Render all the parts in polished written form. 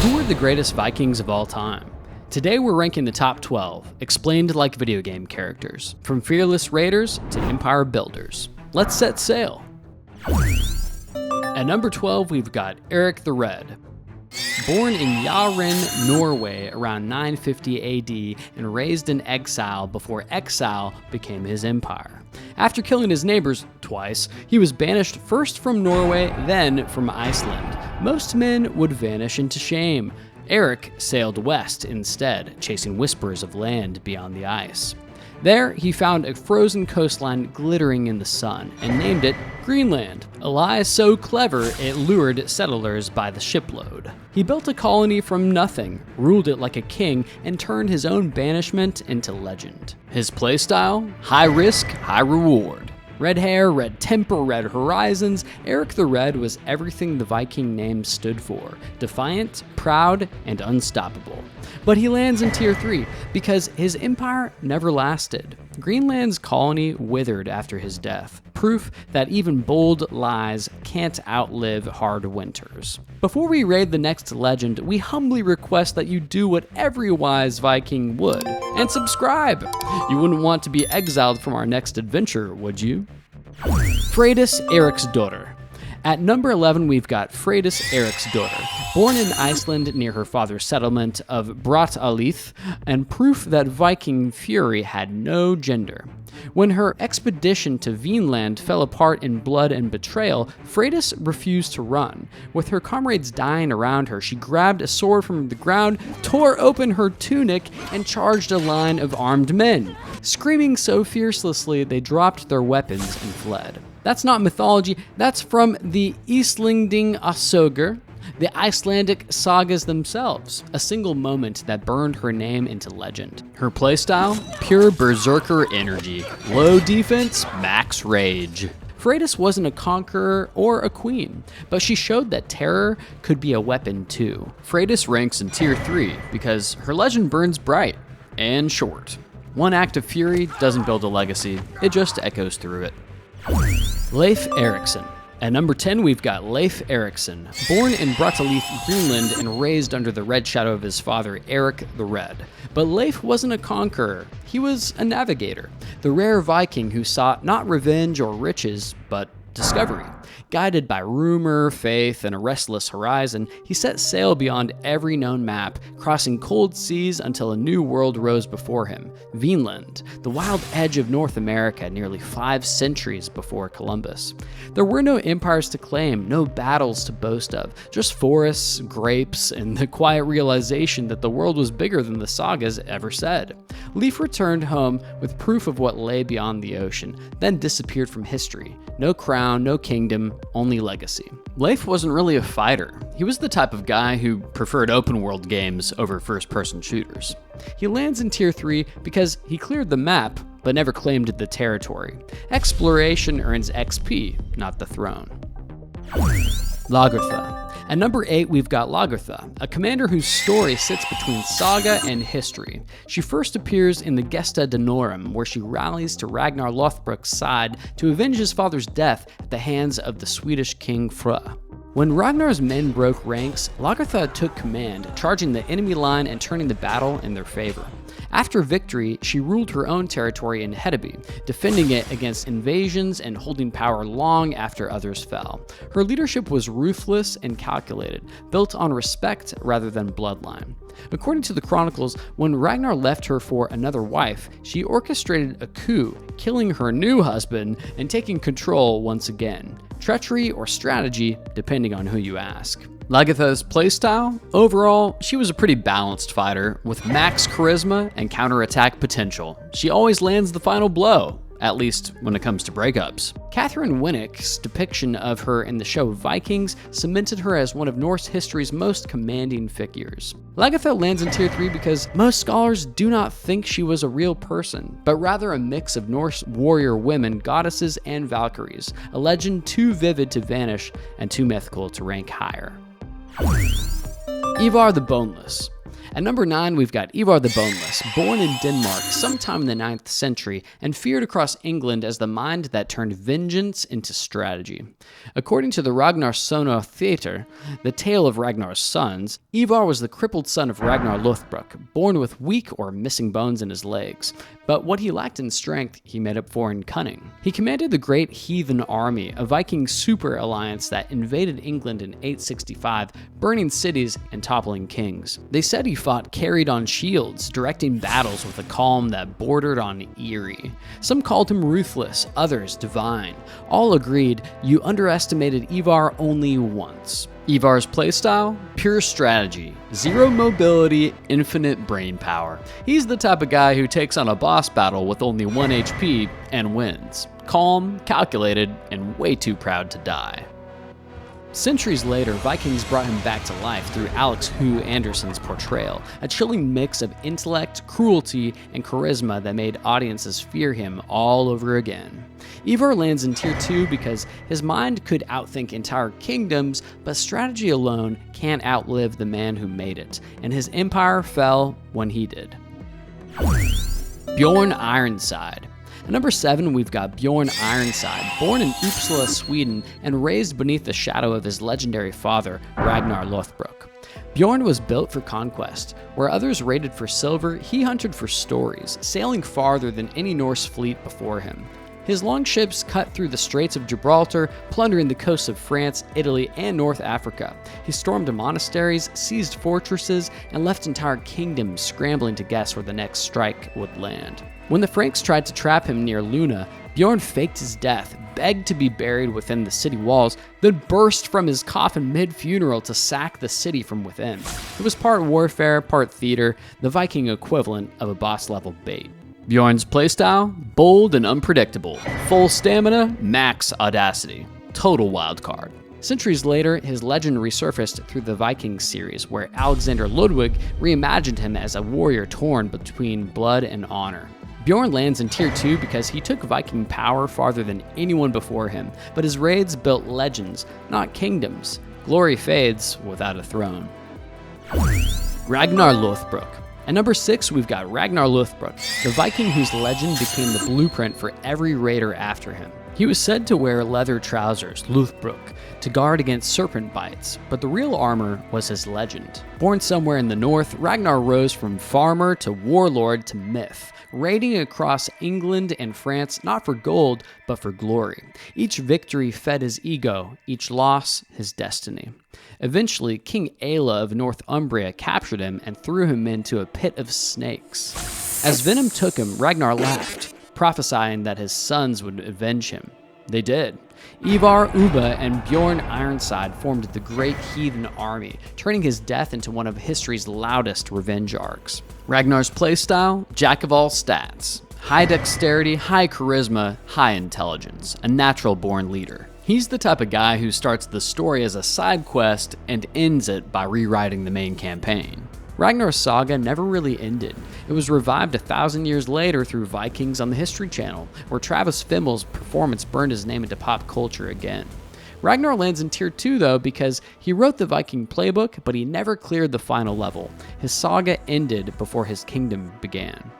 Who are the greatest Vikings of all time? Today we're ranking the top 12, explained like video game characters, from fearless raiders to empire builders. Let's set sail. At number 12, we've got Erik the Red. Born in Jæren, Norway around 950 AD and raised in exile before exile became his empire. After killing his neighbors twice, he was banished first from Norway, then from Iceland. Most men would vanish into shame. Erik sailed west instead, chasing whispers of land beyond the ice. There, he found a frozen coastline glittering in the sun and named it Greenland, a lie so clever it lured settlers by the shipload. He built a colony from nothing, ruled it like a king, and turned his own banishment into legend. His playstyle? High risk, high reward. Red hair, red temper, red horizons, Erik the Red was everything the Viking name stood for: defiant, proud, and unstoppable. But he lands in Tier 3 because his empire never lasted. Greenland's colony withered after his death, proof that even bold lies can't outlive hard winters. Before we raid the next legend, we humbly request that you do what every wise Viking would, and subscribe! You wouldn't want to be exiled from our next adventure, would you? Freydís, Erik's daughter. At number 11, we've got Freydís, Erik's daughter. Born in Iceland near her father's settlement of Brattahlíð, and proof that Viking fury had no gender. When her expedition to Vinland fell apart in blood and betrayal, Freydís refused to run. With her comrades dying around her, she grabbed a sword from the ground, tore open her tunic, and charged a line of armed men. Screaming so fiercely, they dropped their weapons and fled. That's not mythology, that's from the Íslendinga sögur, the Icelandic sagas themselves, a single moment that burned her name into legend. Her playstyle? Pure Berserker energy. Low defense, max rage. Freydís wasn't a conqueror or a queen, but she showed that terror could be a weapon too. Freydís ranks in Tier 3 because her legend burns bright and short. One act of fury doesn't build a legacy, it just echoes through it. Leif Erikson. At number 10, we've got Leif Erikson. Born in Brattahlíð, Greenland, and raised under the red shadow of his father, Erik the Red. But Leif wasn't a conqueror, he was a navigator, the rare Viking who sought not revenge or riches, but discovery. Guided by rumor, faith, and a restless horizon, he set sail beyond every known map, crossing cold seas until a new world rose before him, Vinland, the wild edge of North America nearly 5 centuries before Columbus. There were no empires to claim, no battles to boast of, just forests, grapes, and the quiet realization that the world was bigger than the sagas ever said. Leif returned home with proof of what lay beyond the ocean, then disappeared from history. No crown, no kingdom, only legacy. Leif wasn't really a fighter. He was the type of guy who preferred open world games over first-person shooters. He lands in Tier 3 because he cleared the map, but never claimed the territory. Exploration earns XP, not the throne. Lagertha. At number 8, we've got Lagertha, a commander whose story sits between saga and history. She first appears in the Gesta Danorum, where she rallies to Ragnar Lothbrok's side to avenge his father's death at the hands of the Swedish king Freyr. When Ragnar's men broke ranks, Lagertha took command, charging the enemy line and turning the battle in their favor. After victory, she ruled her own territory in Hedeby, defending it against invasions and holding power long after others fell. Her leadership was ruthless and calculated, built on respect rather than bloodline. According to the chronicles, when Ragnar left her for another wife, she orchestrated a coup, killing her new husband and taking control once again. Treachery or strategy, depending on who you ask. Lagertha's playstyle? Overall, she was a pretty balanced fighter with max charisma and counterattack potential. She always lands the final blow, at least when it comes to breakups. Catherine Winnick's depiction of her in the show Vikings cemented her as one of Norse history's most commanding figures. Lagertha lands in Tier 3 because most scholars do not think she was a real person, but rather a mix of Norse warrior women, goddesses, and Valkyries, a legend too vivid to vanish and too mythical to rank higher. Ivar the Boneless. At number 9, we've got Ivar the Boneless, born in Denmark sometime in the 9th century and feared across England as the mind that turned vengeance into strategy. According to the Ragnar Sono Theater, the tale of Ragnar's sons, Ivar was the crippled son of Ragnar Lothbrok, born with weak or missing bones in his legs. But what he lacked in strength, he made up for in cunning. He commanded the Great Heathen Army, a Viking super alliance that invaded England in 865, burning cities and toppling kings. They said he fought carried on shields, directing battles with a calm that bordered on eerie. Some called him ruthless, others divine. All agreed you underestimated Ivar only once. Ivar's playstyle? Pure strategy. Zero mobility, infinite brain power. He's the type of guy who takes on a boss battle with only 1 HP and wins. Calm, calculated, and way too proud to die. Centuries later, Vikings brought him back to life through Alex Hu Anderson's portrayal, a chilling mix of intellect, cruelty, and charisma that made audiences fear him all over again. Ivar lands in tier 2 because his mind could outthink entire kingdoms, but strategy alone can't outlive the man who made it, and his empire fell when he did. Bjorn Ironside. At number 7, we've got Bjorn Ironside, born in Uppsala, Sweden, and raised beneath the shadow of his legendary father, Ragnar Lothbrok. Bjorn was built for conquest. Where others raided for silver, he hunted for stories, sailing farther than any Norse fleet before him. His longships cut through the Straits of Gibraltar, plundering the coasts of France, Italy, and North Africa. He stormed monasteries, seized fortresses, and left entire kingdoms scrambling to guess where the next strike would land. When the Franks tried to trap him near Luna, Bjorn faked his death, begged to be buried within the city walls, then burst from his coffin mid-funeral to sack the city from within. It was part warfare, part theater, the Viking equivalent of a boss-level bait. Bjorn's playstyle? Bold and unpredictable. Full stamina, max audacity. Total wildcard. Centuries later, his legend resurfaced through the Viking series, where Alexander Ludwig reimagined him as a warrior torn between blood and honor. Bjorn lands in tier 2 because he took Viking power farther than anyone before him, but his raids built legends, not kingdoms. Glory fades without a throne. Ragnar Lothbrok. At number 6, we've got Ragnar Lothbrok, the Viking whose legend became the blueprint for every raider after him. He was said to wear leather trousers, Lothbrok, to guard against serpent bites, but the real armor was his legend. Born somewhere in the north, Ragnar rose from farmer to warlord to myth, raiding across England and France not for gold, but for glory. Each victory fed his ego, each loss his destiny. Eventually, King Aella of Northumbria captured him and threw him into a pit of snakes. As venom took him, Ragnar laughed, prophesying that his sons would avenge him. They did. Ivar, Ubba, and Bjorn Ironside formed the Great Heathen Army, turning his death into one of history's loudest revenge arcs. Ragnar's playstyle? Jack of all stats. High dexterity, high charisma, high intelligence. A natural-born leader. He's the type of guy who starts the story as a side quest and ends it by rewriting the main campaign. Ragnar's saga never really ended. It was revived 1,000 years later through Vikings on the History Channel, where Travis Fimmel's performance burned his name into pop culture again. Ragnar lands in tier 2 though because he wrote the Viking playbook, but he never cleared the final level. His saga ended before his kingdom began.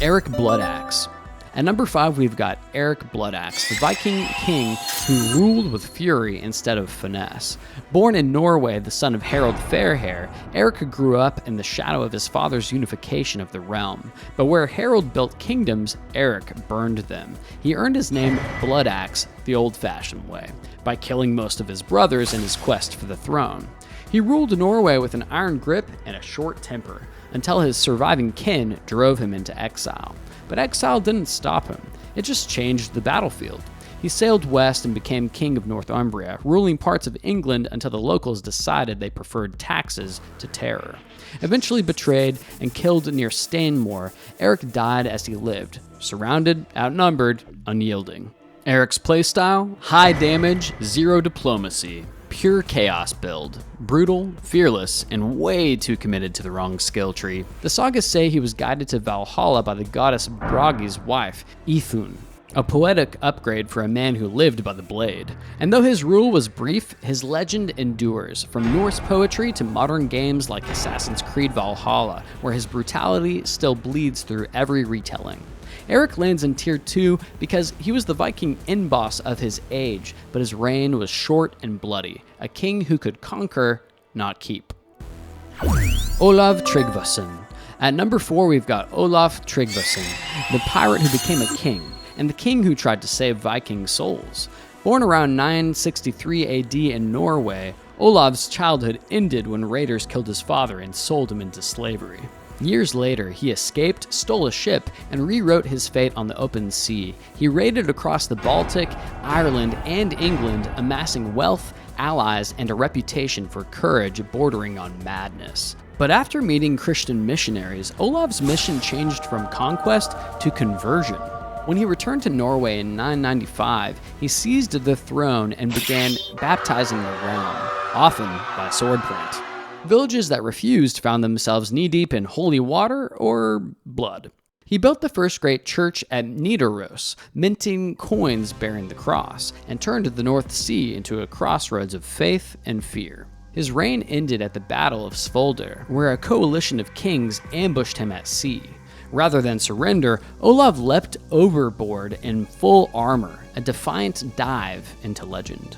Erik Bloodaxe. At number 5, we've got Erik Bloodaxe, the Viking king who ruled with fury instead of finesse. Born in Norway, the son of Harald Fairhair, Erik grew up in the shadow of his father's unification of the realm. But where Harald built kingdoms, Erik burned them. He earned his name Bloodaxe the old-fashioned way, by killing most of his brothers in his quest for the throne. He ruled Norway with an iron grip and a short temper, until his surviving kin drove him into exile. But exile didn't stop him, it just changed the battlefield. He sailed west and became king of Northumbria, ruling parts of England until the locals decided they preferred taxes to terror. Eventually betrayed and killed near Stanmore, Erik died as he lived, surrounded, outnumbered, unyielding. Erik's playstyle? High damage, zero diplomacy. Pure chaos build. Brutal, fearless, and way too committed to the wrong skill tree. The sagas say he was guided to Valhalla by the goddess Bragi's wife, Ithun. a poetic upgrade for a man who lived by the blade. And though his rule was brief, his legend endures, from Norse poetry to modern games like Assassin's Creed Valhalla, where his brutality still bleeds through every retelling. Erik lands in Tier 2 because he was the Viking in-boss of his age, but his reign was short and bloody, a king who could conquer, not keep. Olaf Tryggvason. At number 4, we've got Olaf Tryggvason, the pirate who became a king, and the king who tried to save Viking souls. Born around 963 AD in Norway, Olaf's childhood ended when raiders killed his father and sold him into slavery. Years later, he escaped, stole a ship, and rewrote his fate on the open sea. He raided across the Baltic, Ireland, and England, amassing wealth, allies, and a reputation for courage bordering on madness. But after meeting Christian missionaries, Olaf's mission changed from conquest to conversion. When he returned to Norway in 995, he seized the throne and began baptizing the realm, often by sword point. Villages that refused found themselves knee-deep in holy water or blood. He built the first great church at Nidaros, minting coins bearing the cross, and turned the North Sea into a crossroads of faith and fear. His reign ended at the Battle of Svolder, where a coalition of kings ambushed him at sea. Rather than surrender, Olaf leapt overboard in full armor, a defiant dive into legend.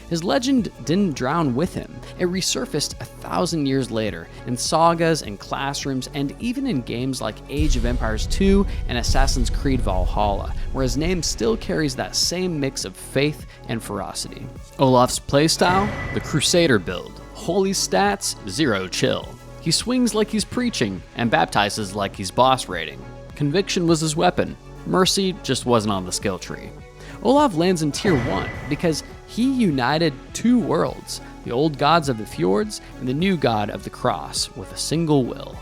His legend didn't drown with him. It resurfaced 1,000 years later in sagas and classrooms, and even in games like Age of Empires 2 and Assassin's Creed Valhalla, where his name still carries that same mix of faith and ferocity. Olaf's playstyle? The Crusader build. Holy stats? Zero chill. He swings like he's preaching, and baptizes like he's boss raiding. Conviction was his weapon. Mercy just wasn't on the skill tree. Olaf lands in Tier 1 because he united two worlds, the old gods of the fjords and the new god of the cross, with a single will.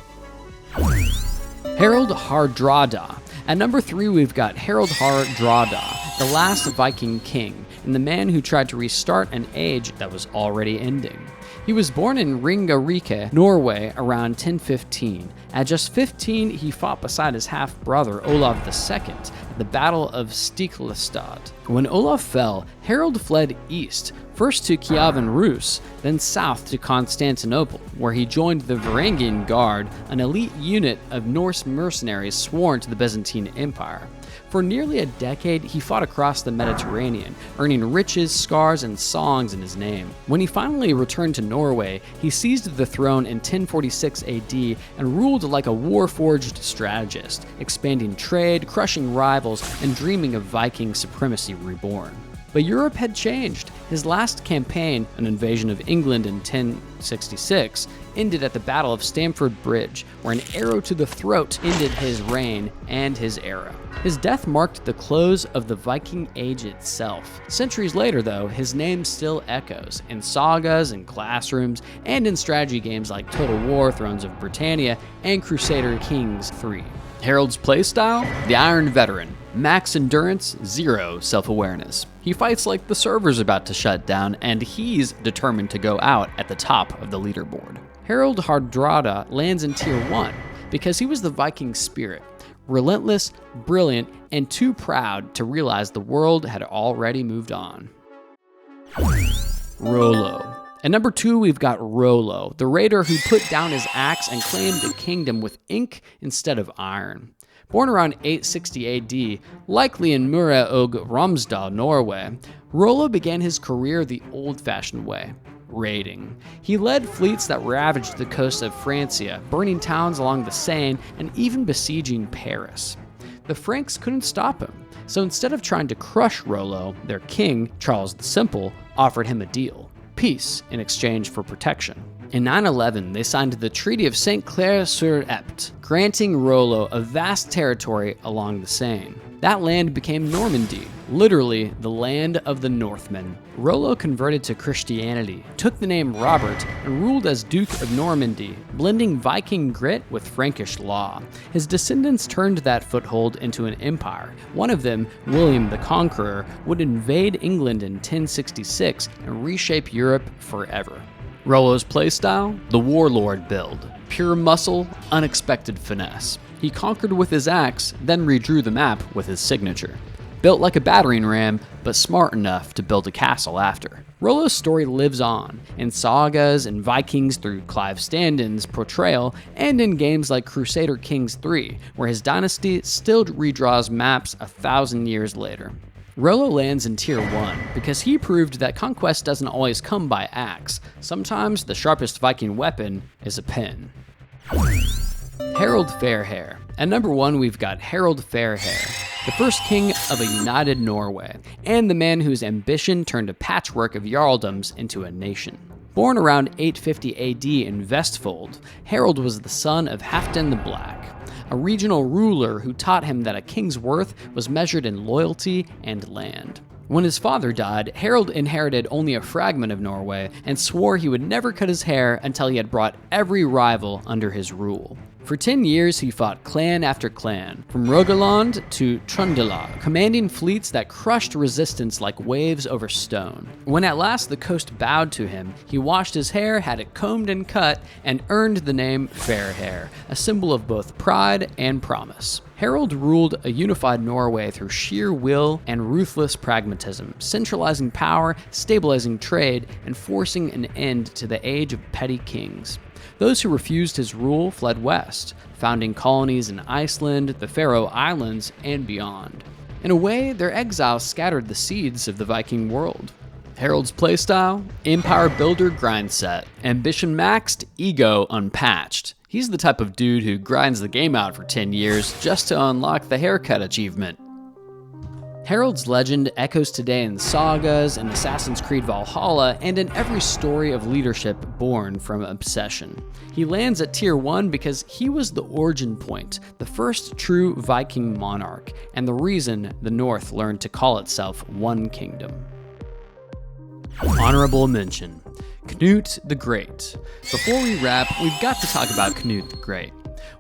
Harald Hardrada. At number 3, we've got Harald Hardrada, the last Viking king, and the man who tried to restart an age that was already ending. He was born in Ringerike, Norway, around 1015. At just 15, he fought beside his half-brother Olaf II at the Battle of Stiklestad. When Olaf fell, Harald fled east, first to Kievan Rus, then south to Constantinople, where he joined the Varangian Guard, an elite unit of Norse mercenaries sworn to the Byzantine Empire. For nearly a decade, he fought across the Mediterranean, earning riches, scars, and songs in his name. When he finally returned to Norway, he seized the throne in 1046 AD and ruled like a war-forged strategist, expanding trade, crushing rivals, and dreaming of Viking supremacy reborn. But Europe had changed. His last campaign, an invasion of England in 1066, ended at the Battle of Stamford Bridge, where an arrow to the throat ended his reign and his era. His death marked the close of the Viking Age itself. Centuries later, though, his name still echoes in sagas and classrooms, and in strategy games like Total War, Thrones of Britannia, and Crusader Kings 3. Harald's playstyle? The Iron Veteran. Max endurance, zero self-awareness. He fights like the server's about to shut down, and he's determined to go out at the top of the leaderboard. Harald Hardrada lands in Tier 1 because he was the Viking spirit, relentless, brilliant, and too proud to realize the world had already moved on. Rollo. At number 2, we've got Rollo, the raider who put down his axe and claimed a kingdom with ink instead of iron. Born around 860 AD, likely in Møre og Romsdal, Norway, Rollo began his career the old-fashioned way, raiding. He led fleets that ravaged the coast of Francia, burning towns along the Seine, and even besieging Paris. The Franks couldn't stop him, so instead of trying to crush Rollo, their king, Charles the Simple, offered him a deal: peace in exchange for protection. In 911, they signed the Treaty of St. Clair-sur-Epte, granting Rollo a vast territory along the Seine. That land became Normandy, literally the land of the Northmen. Rollo converted to Christianity, took the name Robert, and ruled as Duke of Normandy, blending Viking grit with Frankish law. His descendants turned that foothold into an empire. One of them, William the Conqueror, would invade England in 1066 and reshape Europe forever. Rollo's playstyle? The warlord build. Pure muscle, unexpected finesse. He conquered with his axe, then redrew the map with his signature. built like a battering ram, but smart enough to build a castle after. Rollo's story lives on, in sagas and Vikings through Clive Standin's portrayal, and in games like Crusader Kings 3, where his dynasty still redraws maps 1,000 years later. Rollo lands in Tier 1 because he proved that conquest doesn't always come by axe. Sometimes the sharpest Viking weapon is a pen. Harald Fairhair. At number 1, we've got Harald Fairhair, the first king of a united Norway, and the man whose ambition turned a patchwork of jarldoms into a nation. Born around 850 AD in Vestfold, Harald was the son of Halfdan the Black, a regional ruler who taught him that a king's worth was measured in loyalty and land. When his father died, Harald inherited only a fragment of Norway and swore he would never cut his hair until he had brought every rival under his rule. For 10 years, he fought clan after clan, from Rogaland to Trøndelag, commanding fleets that crushed resistance like waves over stone. When at last the coast bowed to him, he washed his hair, had it combed and cut, and earned the name Fairhair, a symbol of both pride and promise. Harald ruled a unified Norway through sheer will and ruthless pragmatism, centralizing power, stabilizing trade, and forcing an end to the age of petty kings. Those who refused his rule fled west, founding colonies in Iceland, the Faroe Islands, and beyond. In a way, their exile scattered the seeds of the Viking world. Harald's playstyle? Empire builder grind set. Ambition maxed, ego unpatched. He's the type of dude who grinds the game out for 10 years just to unlock the haircut achievement. Harald's legend echoes today in sagas, in Assassin's Creed Valhalla, and in every story of leadership born from obsession. He lands at Tier 1 because he was the origin point, the first true Viking monarch, and the reason the North learned to call itself one kingdom. Honorable mention. Canute the Great. Before we wrap, we've got to talk about Canute the Great.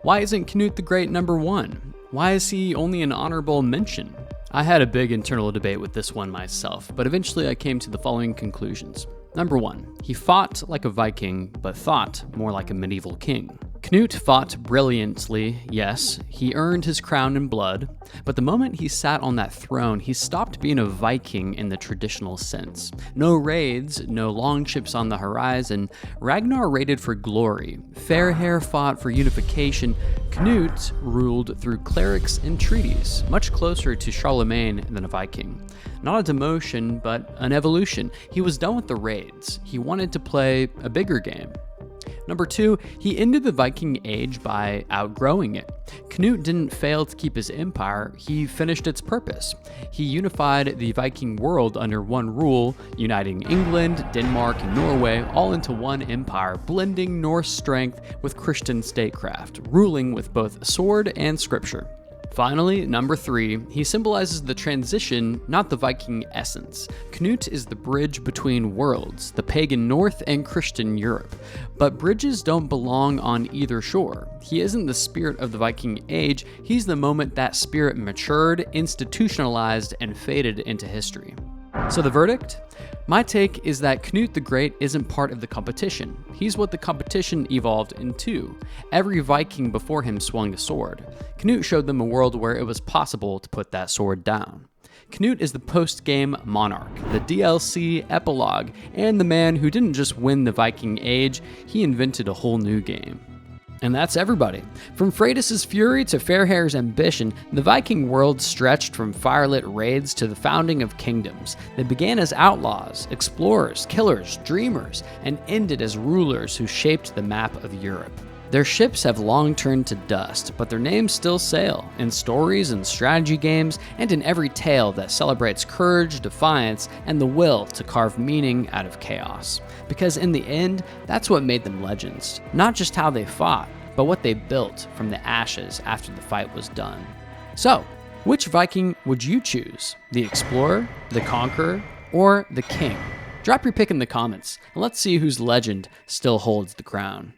Why isn't Canute the Great number 1? Why is he only an honorable mention? I had a big internal debate with this one myself, but eventually I came to the following conclusions. Number 1, he fought like a Viking, but thought more like a medieval king. Canute fought brilliantly, yes, he earned his crown in blood, but the moment he sat on that throne, he stopped being a Viking in the traditional sense. No raids, no longships on the horizon. Ragnar raided for glory. Fairhair fought for unification. Canute ruled through clerics and treaties, much closer to Charlemagne than a Viking. Not a demotion, but an evolution. He was done with the raids. He wanted to play a bigger game. Number 2, he ended the Viking Age by outgrowing it. Canute didn't fail to keep his empire, he finished its purpose. He unified the Viking world under one rule, uniting England, Denmark, and Norway all into one empire, blending Norse strength with Christian statecraft, ruling with both sword and scripture. Finally, number 3, he symbolizes the transition, not the Viking essence. Canute is the bridge between worlds, the pagan North and Christian Europe. But bridges don't belong on either shore. He isn't the spirit of the Viking Age, he's the moment that spirit matured, institutionalized, and faded into history. So the verdict? My take is that Canute the Great isn't part of the competition. He's what the competition evolved into. Every Viking before him swung a sword. Canute showed them a world where it was possible to put that sword down. Canute is the post-game monarch, the DLC epilogue, and the man who didn't just win the Viking Age, he invented a whole new game. And that's everybody. From Freydis' fury to Fairhair's ambition, the Viking world stretched from firelit raids to the founding of kingdoms. They began as outlaws, explorers, killers, dreamers, and ended as rulers who shaped the map of Europe. Their ships have long turned to dust, but their names still sail, in stories and strategy games, and in every tale that celebrates courage, defiance, and the will to carve meaning out of chaos. Because in the end, that's what made them legends. Not just how they fought, but what they built from the ashes after the fight was done. So, which Viking would you choose? The explorer, the conqueror, or the king? Drop your pick in the comments, and let's see whose legend still holds the crown.